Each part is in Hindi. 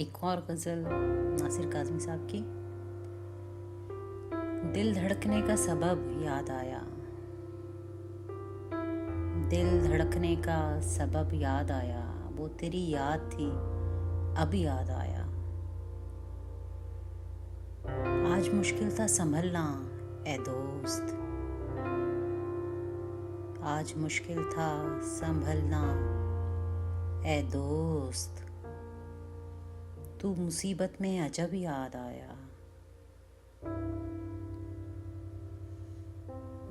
एक और गज़ल नासिर काज़मी साहब की। दिल धड़कने का सबब याद आया, दिल धड़कने का सबब याद आया, वो तेरी याद थी अब याद आया। आज मुश्किल था संभलना ए दोस्त, आज मुश्किल था संभलना ए दोस्त, तू मुसीबत में अजब याद आया।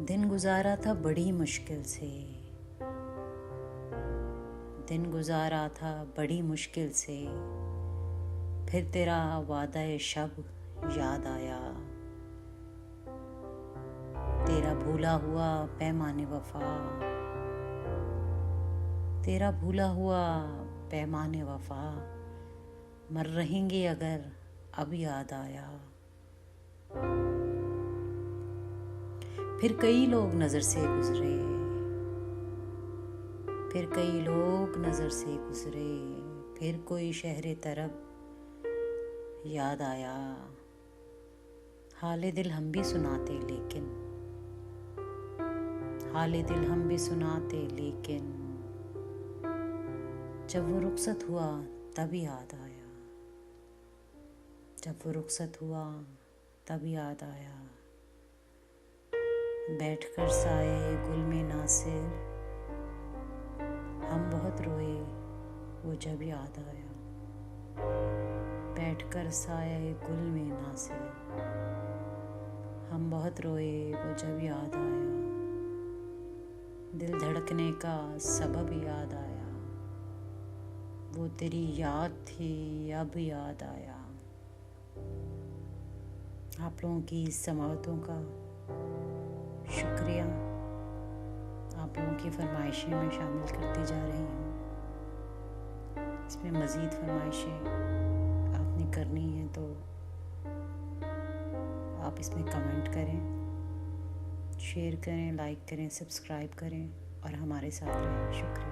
दिन गुजारा था बड़ी मुश्किल से, दिन गुजारा था बड़ी मुश्किल से, फिर तेरा वादा शब याद आया। तेरा भूला हुआ पैमाने वफा, तेरा भूला हुआ पैमाने वफा, मर रहेंगे अगर अब याद आया। फिर कई लोग नज़र से गुजरे, फिर कई लोग नज़र से गुजरे, फिर कोई शहरे तरब याद आया। हाले दिल हम भी सुनाते लेकिन, हाले दिल हम भी सुनाते लेकिन, जब वो रुखसत हुआ तब याद आया। जब वो रुखसत हुआ तब याद आया। बैठकर साए गुल में नासिर, हम बहुत रोए वो जब याद आया। बैठकर साए गुल में नासिर, हम बहुत रोए वो जब याद आया। दिल धड़कने का सबब याद आया, वो तेरी याद थी अब याद आया। आप लोगों की समाअतों का शुक्रिया। आप लोगों की फरमाइशें मैं शामिल करती जा रही हूँ। इसमें मज़ीद फरमाइशें आपने करनी है तो आप इसमें कमेंट करें, शेयर करें, लाइक करें, सब्सक्राइब करें और हमारे साथ रहें। शुक्रिया।